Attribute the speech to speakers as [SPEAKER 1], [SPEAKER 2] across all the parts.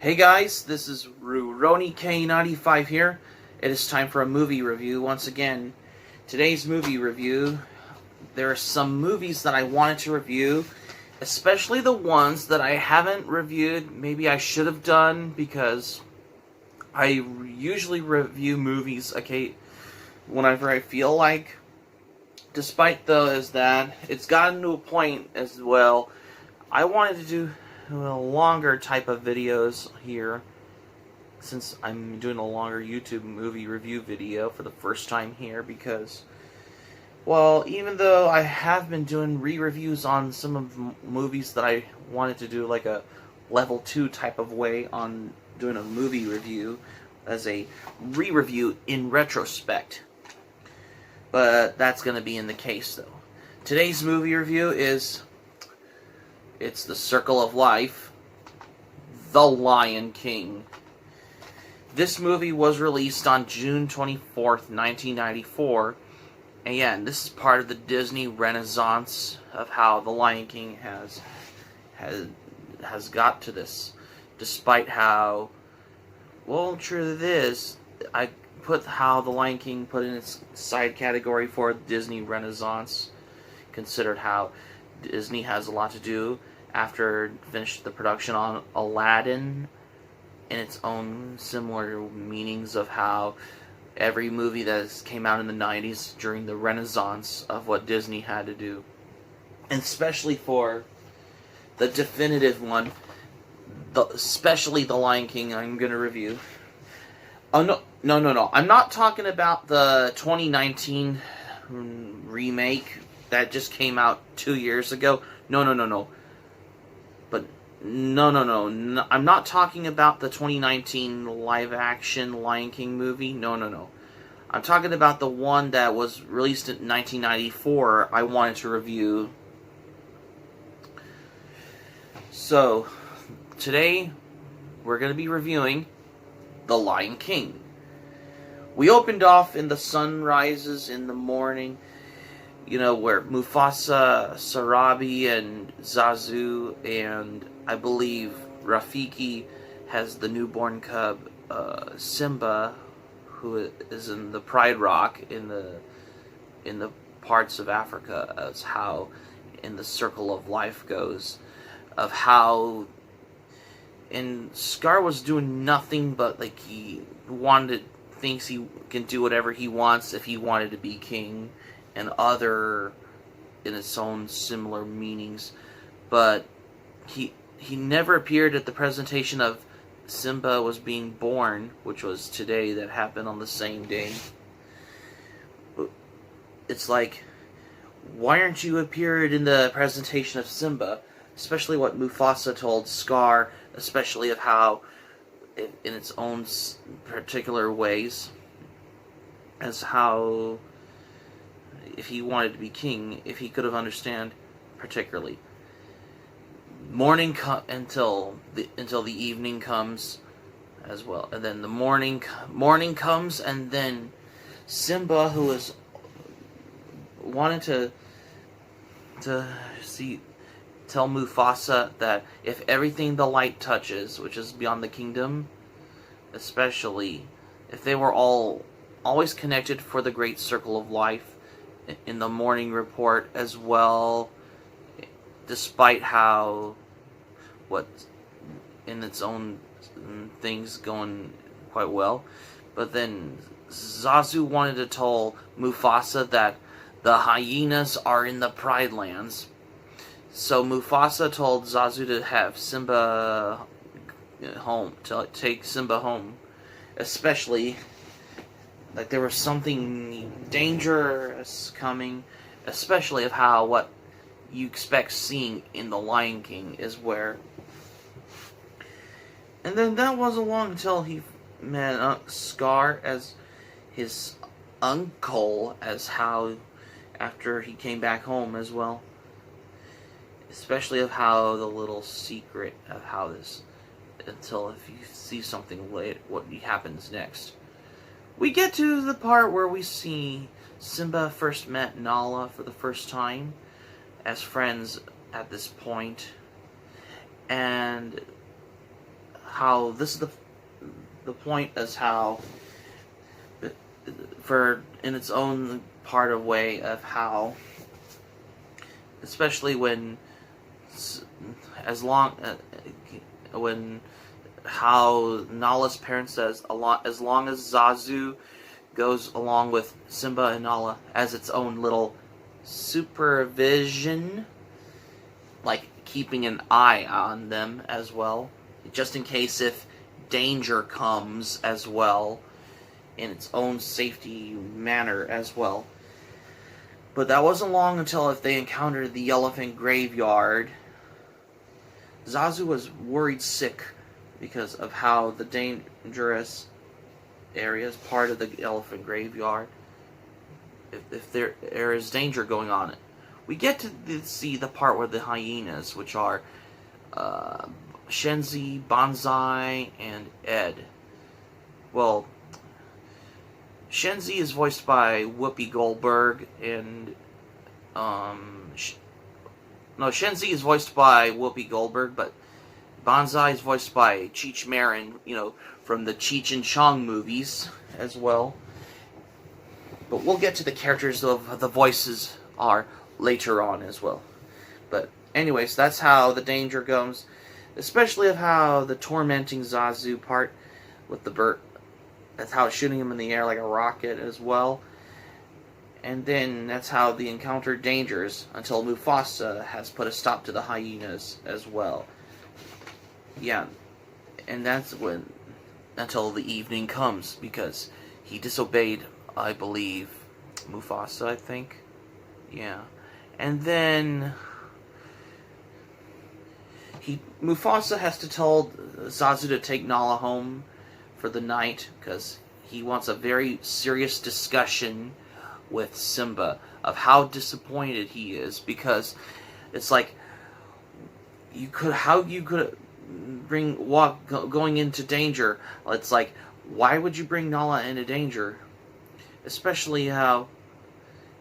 [SPEAKER 1] Hey guys, this is Rurouni K95 here. It is time for a movie review once again. Today's movie review, there are some movies that I wanted to review, especially the ones that I haven't reviewed. Maybe I should have done, because I usually review movies whenever I feel like. Despite that, it's gotten to a point as well. I wanted to do longer type of videos here, since I'm doing a longer YouTube movie review video for the first time here, because, well, even though I have been doing re-reviews on some of the movies that I wanted to do like a level 2 type of way on doing a movie review as a re-review in retrospect, but that's going to be in the case though. Today's movie review it's The Circle of Life, The Lion King. This movie was released on June 24th, 1994. Again, this is part of the Disney Renaissance of how The Lion King has got to this. Despite how, well, truth is, I put how The Lion King put in its side category for Disney Renaissance, considered how Disney has a lot to do after finished the production on Aladdin, in its own similar meanings of how every movie that came out in the 90s during the Renaissance of what Disney had to do, and especially for the definitive one, especially The Lion King, I'm going to review. Oh, no. I'm not talking about the 2019 remake that just came out 2 years ago. No. But no. I'm not talking about the 2019 live-action Lion King movie. No. I'm talking about the one that was released in 1994. I wanted to review. So, today we're going to be reviewing The Lion King. We opened off in the sun rises in the morning, where Mufasa, Sarabi, and Zazu, and I believe Rafiki has the newborn cub, Simba, who is in the Pride Rock in the parts of Africa, as how in the Circle of Life goes, of how, and Scar was doing nothing but he thinks he can do whatever he wants if he wanted to be king, and other in its own similar meanings, but he never appeared at the presentation of Simba was being born, which was today, that happened on the same day. It's like, why aren't you appeared in the presentation of Simba? Especially what Mufasa told Scar, especially of how, in its own particular ways, as how, if he wanted to be king, if he could have understand, particularly. Morning until the evening comes, as well, and then the morning comes, and then Simba, who is wanted to tell Mufasa that if everything the light touches, which is beyond the kingdom, especially if they were always connected for the great circle of life, in the morning report as well, despite how, in its own things going quite well, but then Zazu wanted to tell Mufasa that the hyenas are in the Pride Lands, so Mufasa told Zazu to have Simba home, to take Simba home, especially there was something dangerous coming, especially of how what you expect seeing in The Lion King is where. And then that wasn't long until he met Scar as his uncle, as how after he came back home as well. Especially of how the little secret of how this, until if you see something late, what happens next. We get to the part where we see Simba first met Nala for the first time as friends at this point, and how this is the point as how, for in its own part of way of how, especially when as long when how Nala's parents says as long as Zazu goes along with Simba and Nala as its own little supervision, like keeping an eye on them as well, just in case if danger comes as well, in its own safety manner as well. But that wasn't long until if they encountered the elephant graveyard, Zazu was worried sick because of how the dangerous area is part of the elephant graveyard. If there is danger going on, we get to see the part where the hyenas, which are Shenzi, Banzai, and Ed. Well, Shenzi is voiced by Whoopi Goldberg, and Shenzi is voiced by Whoopi Goldberg, but Banzai is voiced by Cheech Marin, from the Cheech and Chong movies as well. But we'll get to the characters of the voices are later on as well. But anyways, that's how the danger goes, especially of how the tormenting Zazu part with the bird. That's how it's shooting him in the air like a rocket as well. And then that's how the encounter dangers until Mufasa has put a stop to the hyenas as well. Yeah, and that's when, until the evening comes, because he disobeyed, I believe, Mufasa, I think. Yeah. And then Mufasa has to tell Zazu to take Nala home for the night, because he wants a very serious discussion with Simba of how disappointed he is, because it's like how you could going into danger. It's like, why would you bring Nala into danger? Especially how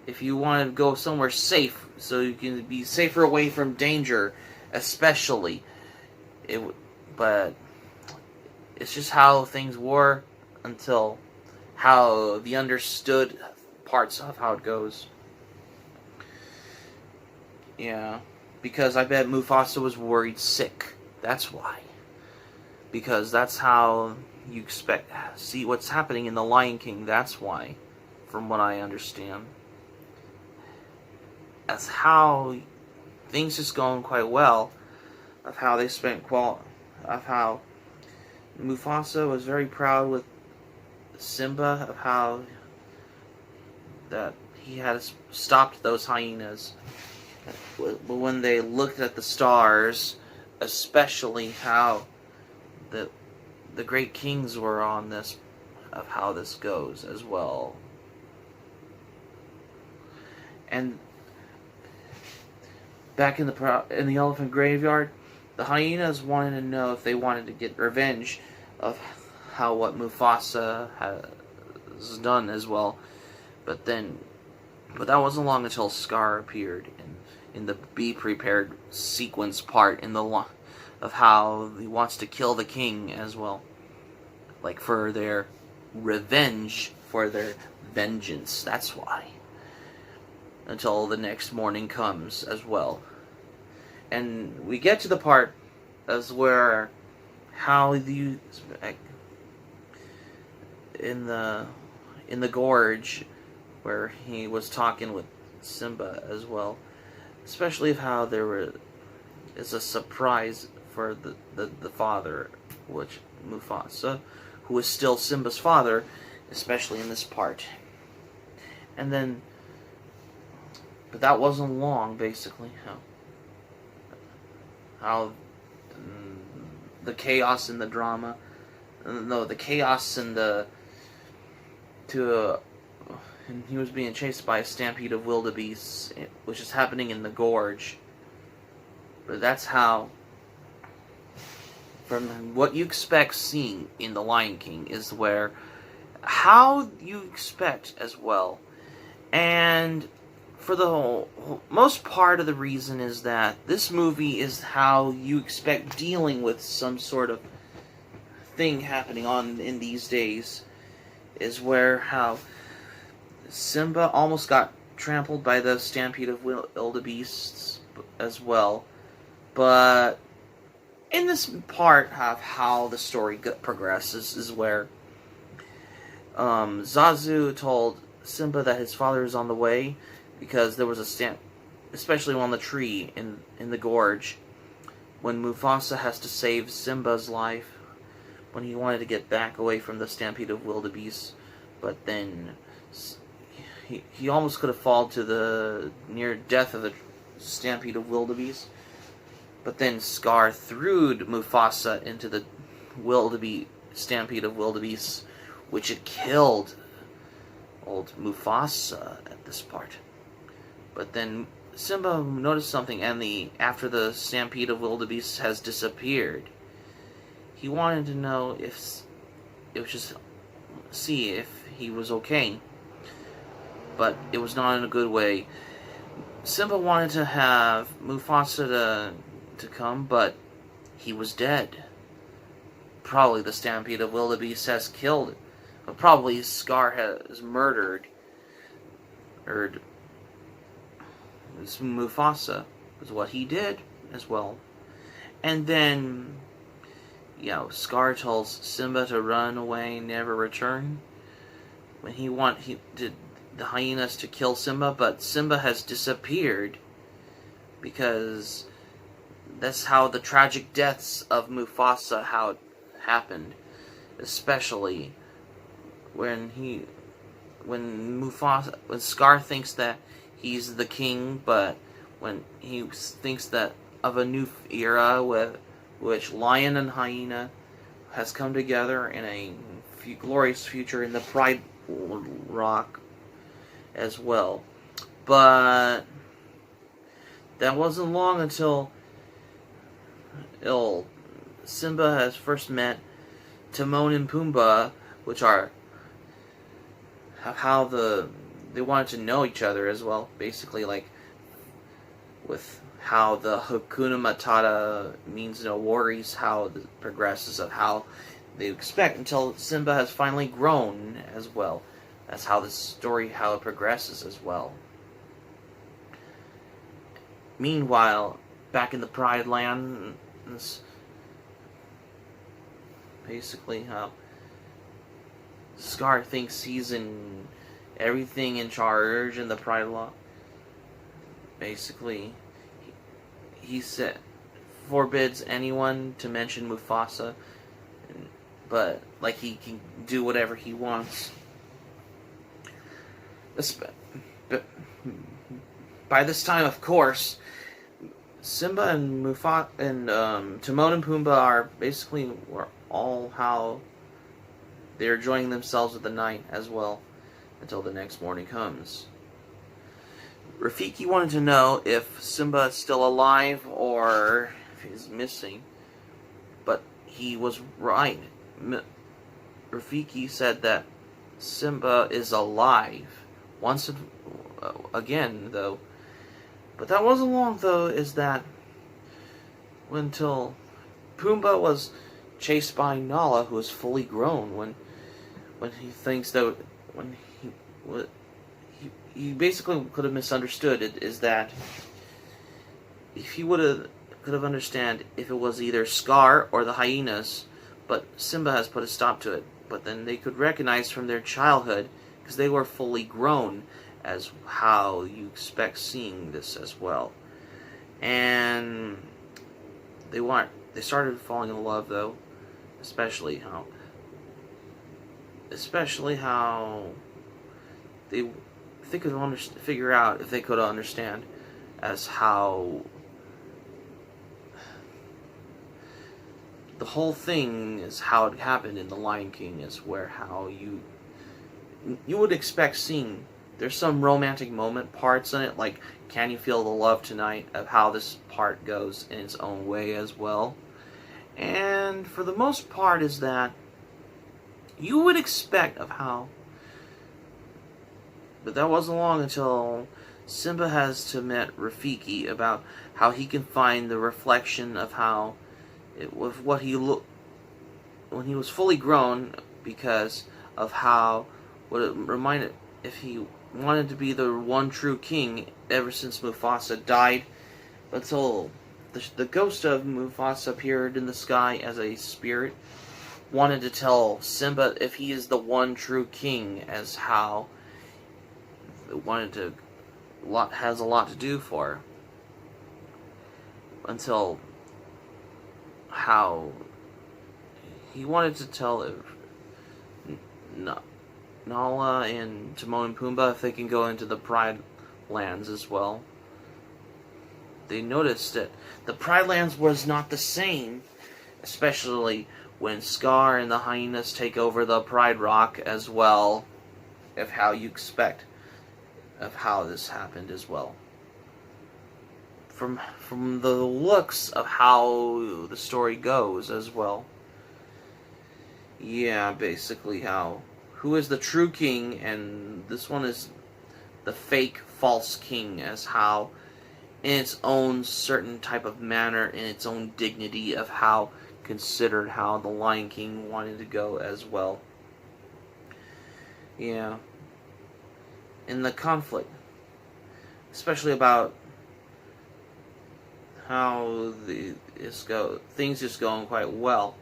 [SPEAKER 1] if you want to go somewhere safe so you can be safer away from danger, especially but it's just how things were until how the understood parts of how it goes. Yeah, because I bet Mufasa was worried sick. That's why. Because that's how you see what's happening in The Lion King. That's why, from what I understand. That's how things just going quite well. Of how they spent of how Mufasa was very proud with Simba, of how that he had stopped those hyenas. But when they looked at the stars, especially how the great kings were on this, of how this goes as well. And back in the elephant graveyard, the hyenas wanted to know if they wanted to get revenge of how what Mufasa has done as well. But that wasn't long until Scar appeared in the Be Prepared sequence part of how he wants to kill the king as well, like for their revenge, for their vengeance. That's why. Until the next morning comes as well. And we get to the part as where how in the gorge where he was talking with Simba as well, especially of how there is a surprise for the father, which Mufasa, who is still Simba's father, especially in this part. And then, but that wasn't long, basically. How the chaos in the drama, the chaos in and he was being chased by a stampede of wildebeests, which is happening in the gorge. But that's how, from what you expect seeing in The Lion King, is where how you expect as well. And for the most part of the reason is that this movie is how you expect dealing with some sort of thing happening on in these days is where how Simba almost got trampled by the stampede of wildebeests as well. But in this part of how the story progresses is where Zazu told Simba that his father is on the way because there was a stamp, especially on the tree in the gorge, when Mufasa has to save Simba's life when he wanted to get back away from the stampede of wildebeest, but then he almost could have fallen to the near death of the stampede of wildebeest, but then Scar threw Mufasa into the stampede of wildebeest, which had killed old Mufasa at this part. But then Simba noticed something, and after the stampede of wildebeest has disappeared, he wanted to know if it was just see if he was okay. But it was not in a good way. Simba wanted to have Mufasa to come, but he was dead. Probably the stampede of wildebeest has killed, but probably Scar has murdered Mufasa, was what he did as well. And then, Scar tells Simba to run away, never return. When he did the hyenas to kill Simba, but Simba has disappeared because that's how the tragic deaths of Mufasa how it happened, especially when Scar thinks that he's the king, but when he thinks that of a new era with which lion and hyena has come together in a glorious future in the Pride Rock as well. But that wasn't long until Simba has first met Timon and Pumbaa, which are how they wanted to know each other as well, basically, like with how the Hakuna Matata means no worries, how it progresses of how they expect until Simba has finally grown as well. That's how the story, how it progresses as well. Meanwhile, back in the Pride Land, basically how Scar thinks he's in everything in charge in the Pride Law. Basically, he forbids anyone to mention Mufasa, but like he can do whatever he wants. But by this time, of course, Simba and Mufasa and Timon and Pumbaa are basically all how they're enjoying themselves with the night as well until the next morning comes. Rafiki wanted to know if Simba is still alive or if he's missing, but he was right. Rafiki said that Simba is alive once again, though. But that wasn't long, though, is that until Pumbaa was chased by Nala, who was fully grown, when he thinks that when he basically could have misunderstood it, is that if he could have understand if it was either Scar or the hyenas, but Simba has put a stop to it. But then they could recognize from their childhood, because they were fully grown, as how you expect seeing this as well. And they started falling in love, though, especially how they could figure out if they could understand as how the whole thing is how it happened in The Lion King, is where how you would expect seeing. There's some romantic moment parts in it, like Can You Feel the Love Tonight, of how this part goes in its own way as well. And for the most part is that you would expect of how. But that wasn't long until Simba has to meet Rafiki about how he can find the reflection of how with what he when he was fully grown, because of how what it reminded, if he wanted to be the one true king ever since Mufasa died, until the ghost of Mufasa appeared in the sky as a spirit, wanted to tell Simba if he is the one true king, as how wanted to has a lot to do for, until how he wanted to tell Nala and Timon and Pumbaa if they can go into the Pride Lands as well. They noticed that the Pride Lands was not the same, especially when Scar and the hyenas take over the Pride Rock as well, of how you expect of how this happened as well. From the looks of how the story goes as well. Yeah, basically how who is the true king, and this one is the fake false king, as how in its own certain type of manner, in its own dignity of how considered how the Lion King wanted to go as well. Yeah. In the conflict, especially about how things just going quite well.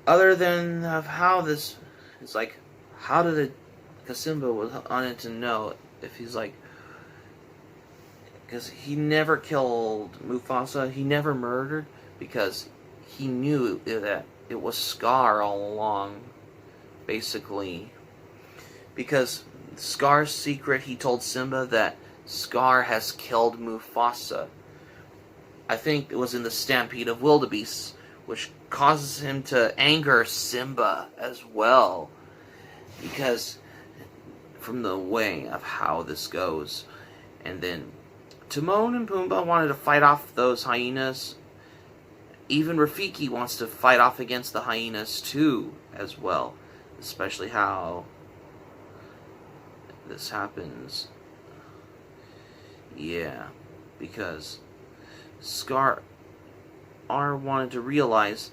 [SPEAKER 1] Other than of how this, it's like, how did it, because Simba was wanted to know if he's like, because he never killed Mufasa, he never murdered, because he knew that it was Scar all along, basically. Because Scar's secret, he told Simba that Scar has killed Mufasa. I think it was in the Stampede of Wildebeests, which causes him to anger Simba as well. Because from the way of how this goes. And then Timon and Pumbaa wanted to fight off those hyenas. Even Rafiki wants to fight off against the hyenas too, as well. Especially how this happens. Yeah, because Scar wanted to realize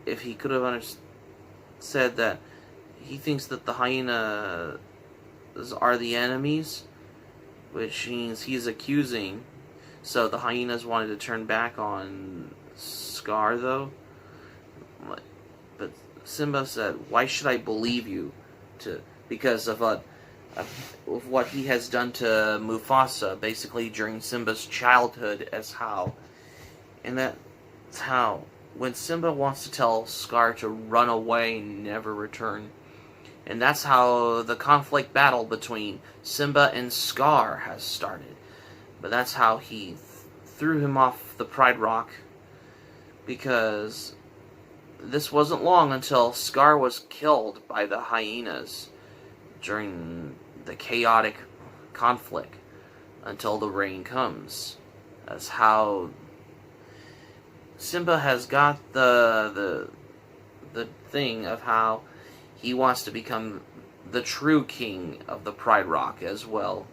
[SPEAKER 1] if he could have said that he thinks that the hyenas are the enemies, which means he's accusing. So the hyenas wanted to turn back on Scar, though. But Simba said, "Why should I believe you?" Because of what he has done to Mufasa, basically during Simba's childhood, and that's how when Simba wants to tell Scar to run away and never return. And that's how the conflict battle between Simba and Scar has started. But that's how he threw him off the Pride Rock, because this wasn't long until Scar was killed by the hyenas during the chaotic conflict until the rain comes. That's how Simba has got the thing of how he wants to become the true king of the Pride Rock as well,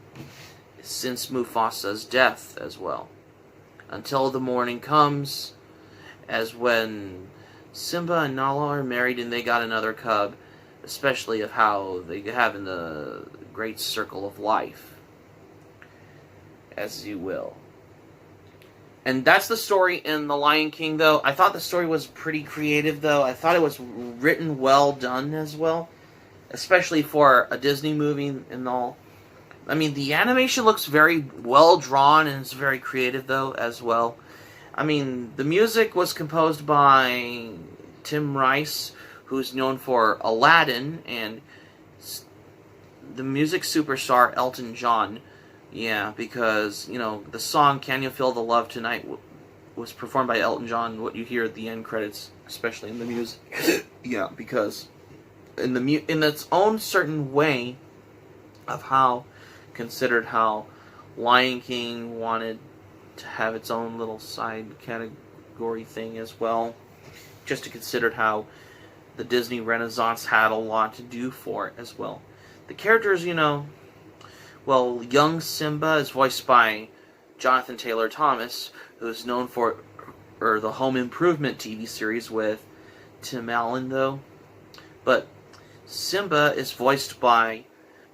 [SPEAKER 1] since Mufasa's death as well. Until the morning comes, as when Simba and Nala are married and they got another cub, especially of how they have in the great circle of life, as you will. And that's the story in The Lion King, though. I thought the story was pretty creative, though. I thought it was written well done as well, especially for a Disney movie and all. I mean, the animation looks very well drawn and it's very creative, though, as well. I mean, the music was composed by Tim Rice, who's known for Aladdin, and the music superstar Elton John. Yeah, because, the song Can You Feel the Love Tonight was performed by Elton John, what you hear at the end credits, especially in the music. Yeah, because in its own certain way of how considered how Lion King wanted to have its own little side category thing as well, just to consider how the Disney Renaissance had a lot to do for it as well. The characters, well, young Simba is voiced by Jonathan Taylor Thomas, who is known for or the Home Improvement TV series with Tim Allen, though. But Simba is voiced by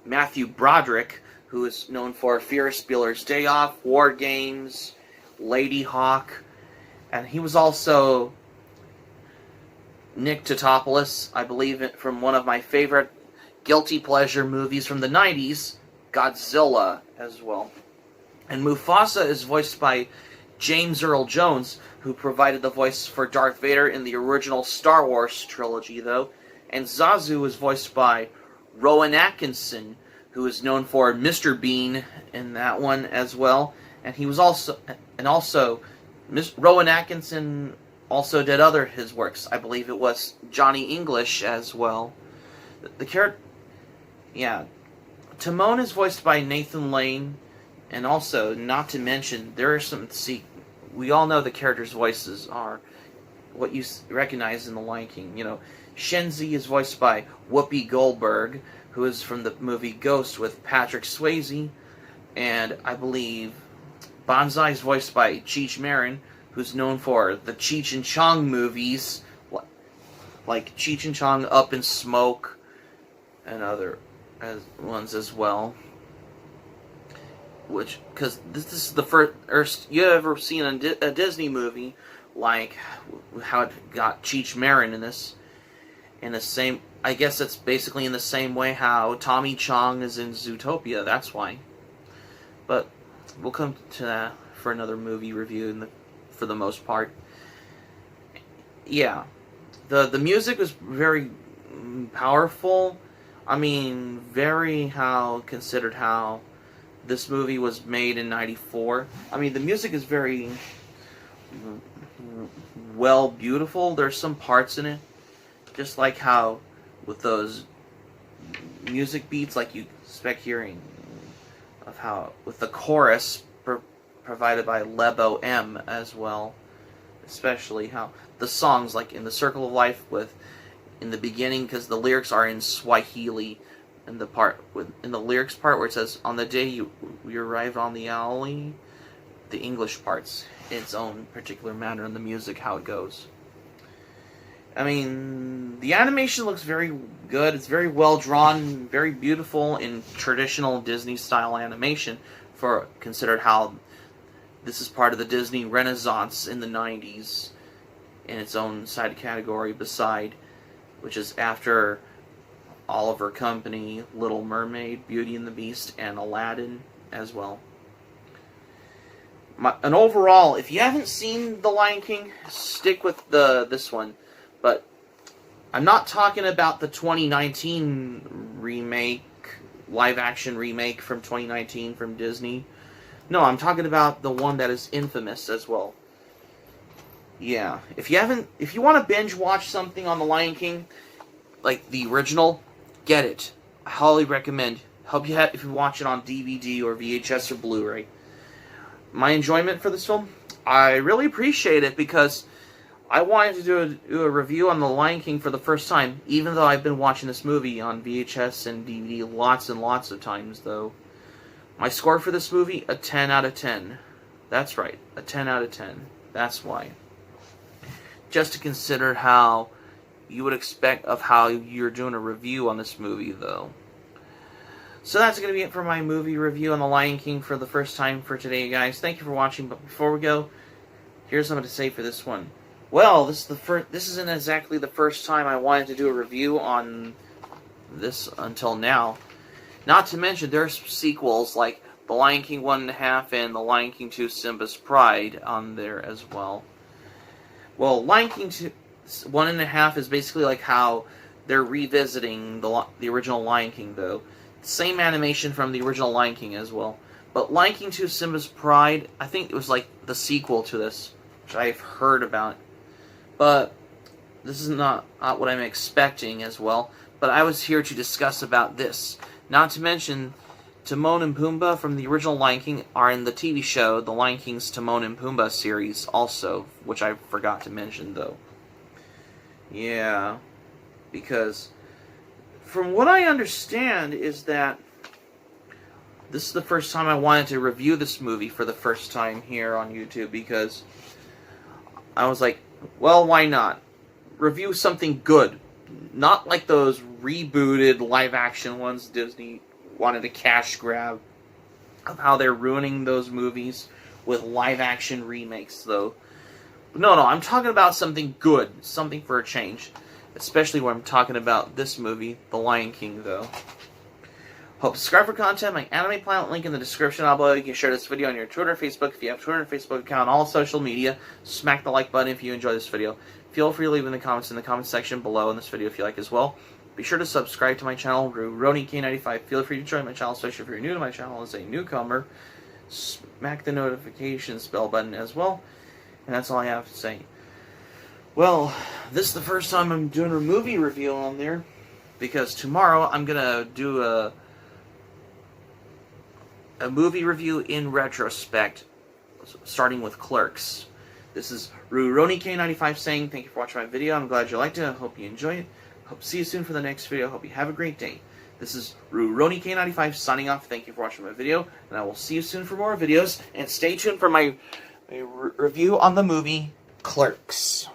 [SPEAKER 1] Matthew Broderick, who is known for Ferris Bueller's Day Off, War Games, Lady Hawk, and he was also Nick Totopoulos, I believe, from one of my favorite guilty pleasure movies from the 90s, Godzilla, as well. And Mufasa is voiced by James Earl Jones, who provided the voice for Darth Vader in the original Star Wars trilogy, though. And Zazu is voiced by Rowan Atkinson, who is known for Mr. Bean in that one as well. And he was also Rowan Atkinson also did his works. I believe it was Johnny English as well. The character, yeah, Timon is voiced by Nathan Lane, and also, not to mention, there are some. We all know the characters' voices are what you recognize in The Lion King. You know, Shenzi is voiced by Whoopi Goldberg, who is from the movie Ghost with Patrick Swayze, and I believe Banzai is voiced by Cheech Marin, who's known for the Cheech and Chong movies, like Cheech and Chong, Up in Smoke, and other ones as well. Which, because this is the first you ever seen a Disney movie like how it got Cheech Marin in this. In the same, I guess it's basically in the same way how Tommy Chong is in Zootopia. That's why. But we'll come to that for another movie review for the most part. Yeah, the music was very powerful. I mean, considered how this movie was made in '94. I mean, the music is very beautiful. There's some parts in it, just like how with those music beats, like you expect hearing of how with the chorus provided by Lebo M as well, especially how the songs like in the Circle of Life in the beginning, because the lyrics are in Swahili. In the lyrics part where it says, "On the day we arrived on the alley," the English part's its own particular manner in the music, how it goes. I mean, the animation looks very good. It's very well drawn, very beautiful in traditional Disney style animation, for considered how this is part of the Disney Renaissance in the 90s, in its own side category which is after Oliver Company, Little Mermaid, Beauty and the Beast, and Aladdin as well. And overall, if you haven't seen The Lion King, stick with this one. But I'm not talking about the 2019 remake, live-action remake from 2019 from Disney. No, I'm talking about the one that is infamous as well. Yeah, if you want to binge watch something on The Lion King, like the original, get it. I highly recommend. If you watch it on DVD or VHS or Blu-ray. My enjoyment for this film, I really appreciate it because I wanted to do a review on The Lion King for the first time, even though I've been watching this movie on VHS and DVD lots and lots of times, though. My score for this movie, a 10 out of 10. That's right, a 10 out of 10. That's why. Just to consider how you would expect of how you're doing a review on this movie, though. So that's going to be it for my movie review on The Lion King for the first time for today, guys. Thank you for watching, but before we go, here's something to say for this one. Well, this isn't exactly the first time I wanted to do a review on this until now. Not to mention, there's sequels like The Lion King 1.5 and The Lion King 2 Simba's Pride on there as well. Well, Lion King 2 1.5 is basically like how they're revisiting the original Lion King, though. Same animation from the original Lion King as well. But Lion King 2 Simba's Pride, I think it was like the sequel to this, which I've heard about. But this is not what I'm expecting as well. But I was here to discuss about this. Not to mention, Timon and Pumbaa from the original Lion King are in the TV show, The Lion King's Timon and Pumbaa series also, which I forgot to mention, though. Yeah, because from what I understand is that this is the first time I wanted to review this movie for the first time here on YouTube, because I was like, well, why not? Review something good. Not like those rebooted live-action ones Disney wanted a cash grab of how they're ruining those movies with live-action remakes, though. No, I'm talking about something good. Something for a change. Especially when I'm talking about this movie, The Lion King, though. Hope to subscribe for content. My Anime Planet link in the description down below. You can share this video on your Twitter, Facebook. If you have Twitter and Facebook account, all social media, smack the like button if you enjoy this video. Feel free to leave in the comments section below in this video if you like as well. Be sure to subscribe to my channel, RuRoniK95. Feel free to join my channel, especially if you're new to my channel as a newcomer. Smack the notifications bell button as well. And that's all I have to say. Well, this is the first time I'm doing a movie review on there, because tomorrow I'm going to do a movie review in retrospect, starting with Clerks. This is RuRoniK95 saying thank you for watching my video. I'm glad you liked it. I hope you enjoyed it. Hope to see you soon for the next video. Hope you have a great day. This is RuRoniK95 signing off. Thank you for watching my video, and I will see you soon for more videos. And stay tuned for my review on the movie Clerks.